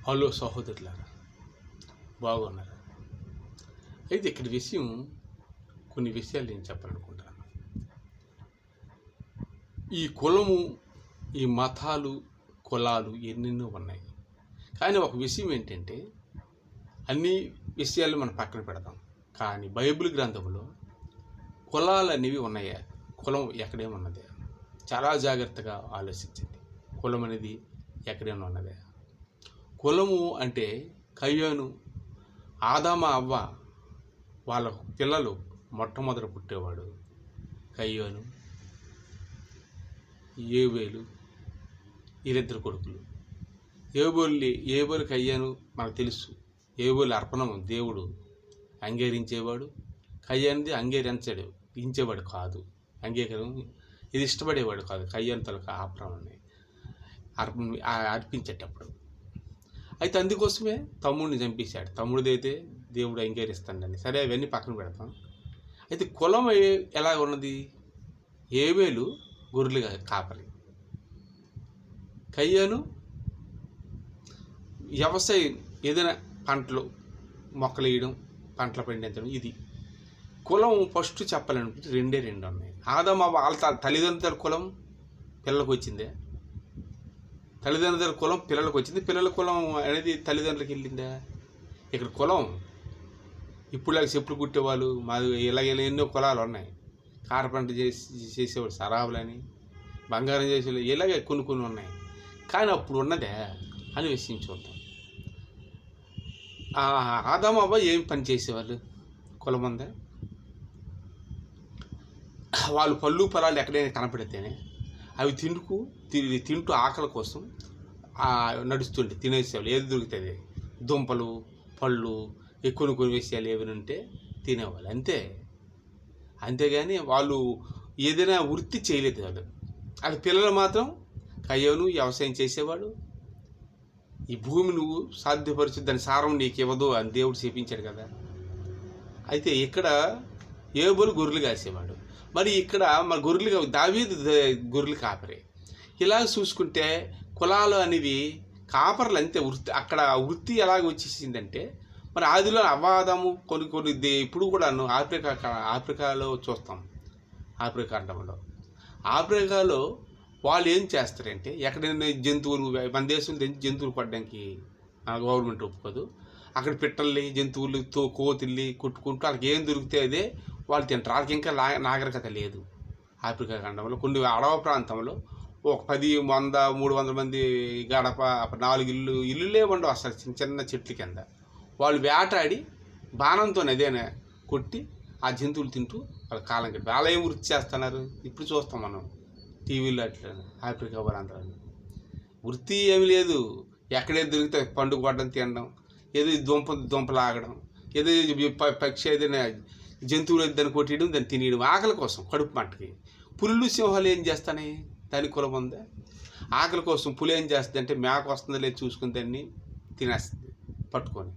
Hello సహోదరులారా, బాగున్నారా? అయితే ఇక్కడ కొన్ని విషయాలు నేను చెప్పాలనుకుంటాను. ఈ కులము, ఈ మతాలు, కులాలు ఎన్నెన్నో ఉన్నాయి. కానీ ఒక విషయం ఏంటంటే, అన్ని విషయాలు మనం పక్కన పెడతాం. కానీ బైబిల్ గ్రంథంలో కులాలు అనేవి ఉన్నాయా? కులం ఎక్కడేమున్నదే? చాలా జాగ్రత్తగా ఆలోచించండి. కులం అనేది ఎక్కడేమో ఉన్నదే? కులము అంటే కయ్యోను, ఆదామ, అవ్వ వాళ్ళ పిల్లలు మొట్టమొదట పుట్టేవాడు కయ్యోను, ఏబేలు, వీరిద్దరు కొడుకులు. ఏబేలు కయ్యాను మనకు తెలుసు. ఏబేలు అర్పణం దేవుడు అంగీకరించేవాడు, కయ్యానిది అంగీకరించేవాడు కాదు. అంగీకారం ఇది ఇష్టపడేవాడు కాదు. కయ్యాను తలకు ఆప్రాన్ని అర్పించేటప్పుడు. అయితే అందుకోసమే తమ్ముడిని చంపేశాడు. తమ్ముడిదైతే దేవుడు అంగీకరిస్తాడని. సరే, అవన్నీ పక్కన పెడతాం. అయితే కులం ఎలా ఉన్నది? ఏబేలు గొర్రెలు కాపరి, కయ్యాను వ్యవసాయం, ఏదైనా పంటలు మొక్కలు వేయడం, పంటలు పండించడం. ఇది కులం ఫస్ట్ చెప్పాలనుకుంటే రెండు ఉన్నాయి. ఆదామ వాళ్ళ తల్లిదండ్రుల కులం పిల్లలకు వచ్చిందే, తల్లిదండ్రుల కులం పిల్లలకు వచ్చింది, పిల్లల కులం అనేది తల్లిదండ్రులకు వెళ్ళిందా? ఇక్కడ కులం ఇప్పుడులాగా చెప్పులు కుట్టేవాళ్ళు, మాది ఇలాగ ఎన్నో కులాలు ఉన్నాయి. కార్పెంట చేసేవాళ్ళు, సరాబులని, బంగారం చేసేవాళ్ళు, ఇలాగే కొన్ని ఉన్నాయి. కానీ అప్పుడు ఉన్నదే అని విషయం చూద్దాం. ఆదాము అవ్వ ఏం పని చేసేవాళ్ళు? కులం ఉందా? వాళ్ళు పళ్ళు పొలాలు ఎక్కడైనా కనపడితేనే అవి తింటూ ఆకలి కోసం నడుస్తుంటే తినేసేవాళ్ళు. ఏది దొరుకుతుంది, దుంపలు, పళ్ళు, కొన్ని విషయాలు ఏమైనా ఉంటే తినేవాళ్ళు, అంతేగాని వాళ్ళు ఏదైనా వృత్తి చేయలేదు. వాళ్ళ పిల్లలు మాత్రం కయ్యోను వ్యవసాయం చేసేవాడు. ఈ భూమి నువ్వు సాధ్యపరచు, దాని సారం నీకు ఇవ్వదు అని దేవుడు చెప్పించాడు కదా. అయితే ఇక్కడ ఏబేలు గొర్రెలు కాసేవాడు. మరి ఇక్కడ మన గొర్రెలు దావీదు గొర్రెలు కాపరే. ఇలా చూసుకుంటే కులాలు అనేవి కాపర్లు అంతే. అక్కడ వృత్తి ఎలాగ వచ్చేసిందంటే, మరి ఆదిలో అవ్వాదము కొన్ని ఇప్పుడు కూడా ఆఫ్రికాలో చూస్తాం. ఆఫ్రికాలో వాళ్ళు ఏం చేస్తారంటే, ఎక్కడైనా జంతువులు, మన దేశం జంతువులు పడడానికి గవర్నమెంట్ ఒప్పుకోదు. అక్కడ పిట్టల్ని, జంతువులు, కోతుల్ని కొట్టుకుంటూ వాళ్ళకి ఏం దొరికితే అదే వాళ్ళు తింటారు. వాళ్ళకి ఇంకా నాగరికత లేదు. ఆఫ్రికా ఖండంలో కొన్ని అడవ ప్రాంతంలో ఒక 10, 100, 300 మంది గడప, 4 ఇల్లులే ఉండవు అసలు, చిన్న చెట్ల కింద. వాళ్ళు వేటాడి బాణంతో అదేనా కొట్టి ఆ జంతువులు తింటూ వాళ్ళ కాలం గడిపి వాళ్ళు ఏం వృత్తి చేస్తున్నారు? ఇప్పుడు చూస్తాం మనం టీవీలో అట్లా. ఆఫ్రికా వాళ్ళందరూ వృత్తి ఏమి లేదు. ఎక్కడేది దొరికితే పండుగ పడడం, తినడం, ఏదో దుంపలాగడం, ఏదో పక్షి ఏదైనా జంతువులు దాన్ని కొట్టేయడం, దాన్ని తినేయడం, ఆకలి కోసం, కడుపు మంటకి. పులులు, సింహాలు ఏం చేస్తాయి? దాని కులం ఉందా? ఆకలి కోసం పులి ఏం చేస్తుంది అంటే, మేక వస్తుందో లేదు చూసుకుని దాన్ని తినేస్తుంది పట్టుకొని.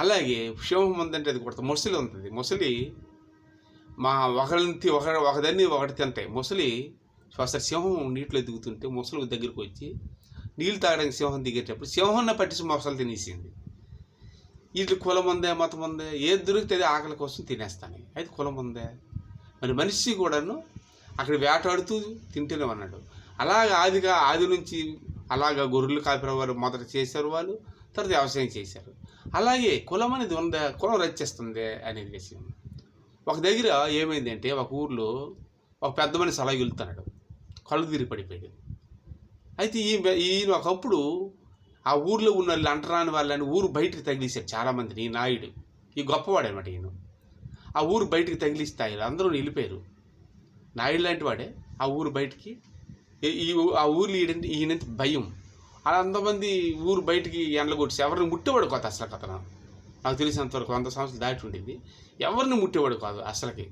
అలాగే సింహం ఉందంటే అది కొడుతుంది. మొసలి ఉంటుంది. మొసలి ఒకదాన్ని ఒకటి తింటాయి. మొసలి అసలు సింహం నీటిలో దిగుతుంటే మొసలి దగ్గరికి వచ్చి నీళ్ళు తాగడానికి సింహం దిగేటప్పుడు సింహాన్ని పట్టించి మొసలు తినేసింది. వీటి కులం ఉందా, మతం ఉందా? ఏది దొరికితే ఆకలి కోసం తినేస్తాను. అయితే కులం ఉందా? మరి మనిషి కూడాను అక్కడ వేటాడుతూ తింటూనే ఉన్నాడు. అలాగా ఆది నుంచి అలాగా గొర్రెలు కాపేవారు మొదట చేశారు వాళ్ళు, తర్వాత వ్యవసాయం చేశారు. అలాగే కులం అనేది ఉందా? కులం రచిస్తుంది అనేది విషయం. ఒక దగ్గర ఏమైందంటే, ఒక ఊర్లో ఒక పెద్ద మనిషి అలా వెళ్తున్నాడు, కళ్ళు తిరిగి పడిపోయాడు. అయితే ఈయన ఒకప్పుడు ఆ ఊర్లో ఉన్న వాళ్ళు, అంటరాని వాళ్ళని ఊరు బయటికి తగిలిశాడు చాలామందిని. ఈ నాయుడు, ఈ గొప్పవాడు అనమాట ఈయన. ఆ ఊరు బయటికి తగిలిస్తాయి, అందరూ వెళ్ళిపోయారు. నాయుడు లాంటి వాడే ఆ ఊరు బయటికి, ఆ ఊర్లో ఈయనంత భయం. అలా అంతమంది ఊరు బయటికి ఎండలు కొట్టేసి ఎవరిని ముట్టేవాడు కాదు అసలు. అతను నాకు తెలిసినంతవరకు 100 సంవత్సరాలు దాటి ఉండింది, ఎవరిని ముట్టేవాడు కాదు అసలుకి.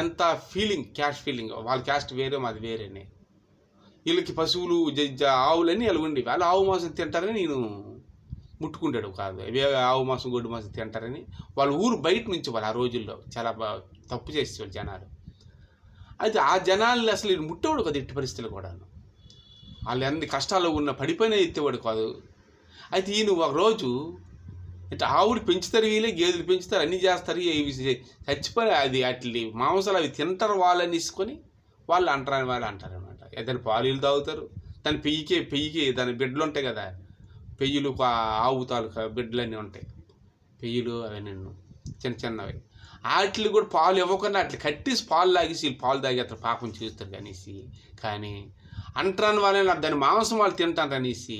అంత ఫీలింగ్, క్యాస్ట్ ఫీలింగ్. వాళ్ళ క్యాస్ట్ వేరే, మాది వేరేనే. వీళ్ళకి పశువులు, ఆవులన్నీ అలా ఉండేవి. వాళ్ళు ఆవు మాంసం తింటారని నేను ముట్టుకుంటాడు కాదు. ఆవు మాంసం, గొడ్డు మాంసం తింటారని వాళ్ళు ఊరు బయట నుంచి వాళ్ళు ఆ రోజుల్లో చాలా తప్పు చేసేవాళ్ళు జనాలు. అయితే ఆ జనాల్ని అసలు ముట్టేవాడు కాదు ఎట్టి పరిస్థితులు కూడా. వాళ్ళు ఎన్ని కష్టాల్లో ఉన్న పడిపోయినా ఎత్తేవాడు కాదు. అయితే ఈయన ఒకరోజు అంటే ఆవులు పెంచుతారు, వీళ్ళే గేదెలు పెంచుతారు, అన్నీ చేస్తారు, ఇవి చచ్చిపోయి అది అట్లి మాంసాలు అవి తింటారు వాళ్ళని తీసుకొని వాళ్ళు అంటారని వాళ్ళు అంటారనమాట. దాని పాలు తాగుతారు, దాని పెయ్యికి దాని బిడ్డలు ఉంటాయి కదా, పెయ్యిలు ఆవు తాలూకా బిడ్డలన్నీ ఉంటాయి, పెయ్యిలు అవన్నీ చిన్న చిన్నవి, వాటిని కూడా పాలు ఇవ్వకుండా అట్లా కట్టేసి పాలు తాగేసి వీళ్ళు పాలు తాగి అట్లా పాపం చేస్తారు అనేసి. కానీ అంటరాని వాళ్ళని దాని మాంసం వాళ్ళు తింటారు అనేసి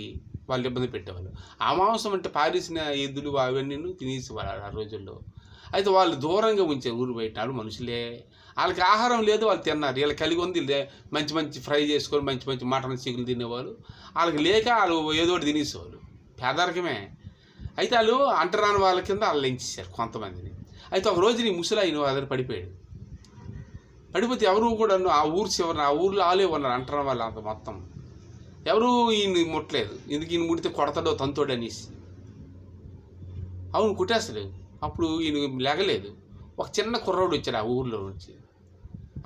వాళ్ళు ఇబ్బంది పెట్టేవాళ్ళు. ఆ మాంసం అంటే పారేసిన ఎద్దులు అవన్నీ తినేసేవాళ్ళు ఆ రోజుల్లో. అయితే వాళ్ళు దూరంగా ఉంచారు, ఊరు బయట వాళ్ళు మనుషులే, వాళ్ళకి ఆహారం లేదు, వాళ్ళు తిన్నారు. వీళ్ళకి కలిగి ఉంది మంచి మంచి ఫ్రై చేసుకొని మంచి మంచి మటన్ చికెన్ తినేవాళ్ళు, వాళ్ళకి లేక వాళ్ళు ఏదో ఒకటి తినేసేవాళ్ళు, పేదరికమే. అయితే వాళ్ళు అంటరాని వాళ్ళ కింద వాళ్ళు ఎంచేశారు కొంతమందిని. అయితే ఒక రోజు నీ ముసలాయన అతను పడిపోతే ఎవరు కూడా ఆ ఊరు చివరిన ఆ ఊర్లో ఆలే ఉన్నారు అంటరాని వాళ్ళు అంత మొత్తం. ఎవరు ఈయన ముట్టలేదు, ఎందుకు ఈయన ముడితే కొడతాడో తంతోడు అనేసి. అవును కుట్టేస్తాడు. అప్పుడు ఈయన లేగలేదు. ఒక చిన్న కుర్రాడు వచ్చాడు ఆ ఊర్లో నుంచి,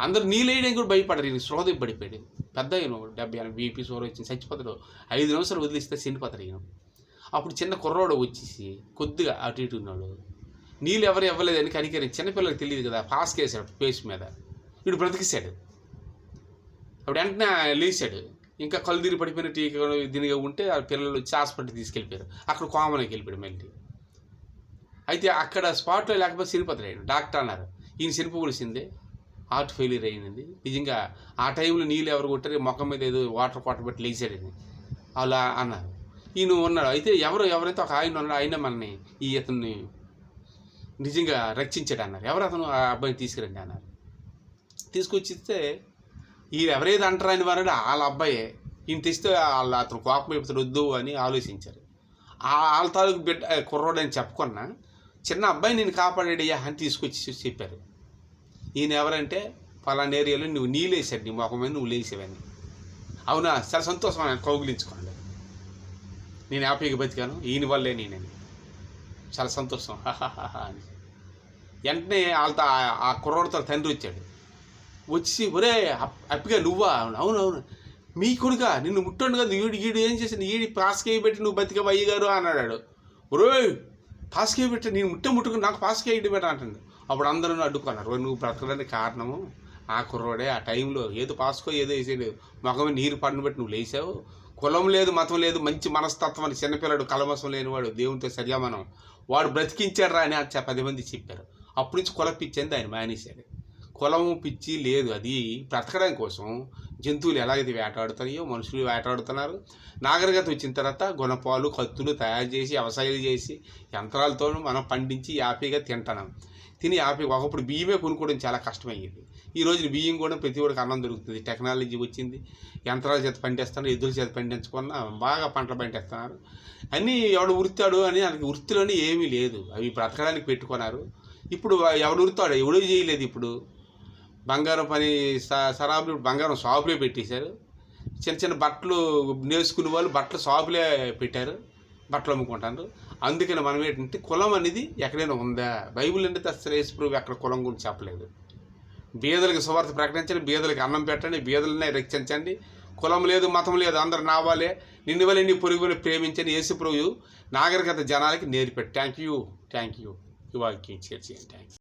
అందరూ నీళ్ళేయడానికి కూడా భయపడరు, ఈయన శ్రోధ పడిపోయాడు. పెద్ద ఈయన 70 బీపీ షుగర్ వచ్చింది, చచ్చిపోతాడు. 5 నిమిషాలు వదిలిస్తే చనిపోతాడు ఈయన. అప్పుడు చిన్న కుర్రాడు వచ్చేసి కొద్దిగా అటు ఇటు ఉన్నాడు, నీళ్ళు ఎవరు ఇవ్వలేదని కనికరి, చిన్నపిల్లలకు తెలియదు కదా, పాస్క్ వేసాడు ఫేస్ మీద, వీడు బ్రతికిస్తాడు. అప్పుడు వెంటనే లేచాడు, ఇంకా కళ్ళు తిరిగి పడిపోయిన టీకా దీనిగా ఉంటే ఆ పిల్లలు వచ్చి హాస్పిటల్ తీసుకెళ్ళిపోయారు. అక్కడ కామన్కి వెళ్ళిపోయాడు మళ్ళీ. అయితే అక్కడ స్పాట్లో లేకపోతే చనిపోతాడు. డాక్టర్ అన్నారు ఈయన చనిపోవలసిందే, హార్ట్ ఫెయిల్యూర్ అయింది. నిజంగా ఆ టైంలో నీళ్ళు ఎవరు కొట్టారు, ముఖం మీద ఏదో వాటర్ కొట్టబట్టి లేచాడని అలా అన్నారు. ఈయన ఉన్నాడు. అయితే ఎవరైతే ఒక ఆయన ఉన్నాడో ఆయన మనని ఇతన్ని నిజంగా రక్షించాడు అన్నారు. ఎవరు అతను? ఆ అబ్బాయిని తీసుకురండి అన్నారు. తీసుకొచ్చిస్తే ఈయన ఎవరైతే అంటారని వాడు వాళ్ళ అబ్బాయే. ఈయన తెస్తే అతను కోపం అయిపోతాడు, వద్దు అని ఆలోచించారు. వాళ్ళ తాలూకు బిడ్డ కుర్రోడు అని చెప్పుకున్నా చిన్న అబ్బాయి నేను కాపాడాడయ్యా అని తీసుకొచ్చి చెప్పారు. ఈయన ఎవరంటే ఫలానా ఏరియాలో నువ్వు నీళ్ళు వేసాడు, నీ ముఖం మీద నువ్వు లేసేవని. అవునా, చాలా సంతోషం అని కౌగిలించుకోండి, నేను హ్యాపీగా బతికాను ఈయన వల్లే నేనని, చాలా సంతోషం అని. వెంటనే వాళ్ళతో ఆ కుర్రోడితో తండ్రి వచ్చాడు. వచ్చి ఒరే హ్యాపీగా నువ్వా? అవునవును, మీ కొడుక నిన్ను ముట్టండు కదా, ఈడు ఏం చేసింది, ఈడి పాస్కేయి పెట్టి నువ్వు బతికవు అయ్యగారు అన్నాడు. ఒరే పాస్కేయి పెట్టి నేను ముట్టుకుని నాకు పాస్కేయి పెట్ట అంటాడు. అప్పుడు అందరూ అడ్డుకున్నారు, నువ్వు బ్రతకడానికి కారణము ఆ కుర్రోడే, ఆ టైంలో ఏదో పాస్కో ఏదో వేసాడు, మొగమే నీరు పడిన బట్టి నువ్వు లేచావు, కులం లేదు మతం లేదు, మంచి మనస్తత్వం అని, చిన్నపిల్లడు కలమసం లేనివాడు, దేవునితో సరియామనం, వాడు బ్రతికించాడు రా అని 10 మంది చెప్పారు. అప్పటి నుంచి కుల పిచ్చి అని ఆయన మానేశాడు. కులము పిచ్చి లేదు, అది బ్రతకడం కోసం జంతువులు ఎలాగైతే వేటాడుతున్నాయో మనుషులు వేటాడుతున్నారు. నాగరికత వచ్చిన తర్వాత గుణపాలు కత్తులు తయారు చేసి వ్యవసాయాలు చేసి యంత్రాలతో మనం పండించి హ్యాపీగా తింటున్నాం. తిని హ్యాపీగా ఒకప్పుడు బియ్యమే కొనుక్కోవడం చాలా కష్టమయ్యేది. ఈ రోజున బియ్యం కూడా ప్రతి ఒక్కరికి అన్నం దొరుకుతుంది, టెక్నాలజీ వచ్చింది, యంత్రాల చేత పండిస్తున్నారు, ఎద్దుల చేత పండించుకున్న బాగా పంటలు పండిస్తున్నారు. అన్నీ ఎవడు ఉరుతాడు అని వాళ్ళకి వృత్తిలోనే ఏమీ లేదు, అవి బ్రతకడానికి పెట్టుకున్నారు. ఇప్పుడు ఎవడు ఉరుతాడు, ఎవడూ చేయలేదు. ఇప్పుడు బంగారం పని సరాబులు బంగారం షాపులే పెట్టేశారు. చిన్న చిన్న బట్టలు నేర్చుకునే వాళ్ళు బట్టలు షాపులే పెట్టారు, బట్టలు అమ్ముకుంటారు. అందుకని మనం ఏంటంటే కులం అనేది ఎక్కడైనా ఉందా? బైబిల్ అంటే అసలు యేసుప్రభు ఎక్కడ కులం గురించి చెప్పలేదు. బీదలకు సువార్త ప్రకటించండి, బీదలకు అన్నం పెట్టండి, బీదలనే రక్షించండి, కులం లేదు మతం లేదు, అందరు నా వాళ్ళే, నిన్ను వల్ల నీ పొరుగుని ప్రేమించని యేసుప్రభు నాగరికత జనాలకి నేర్పాడు. థ్యాంక్ యూ ఈ వాక్యం షేర్ చేయండి. థ్యాంక్స్.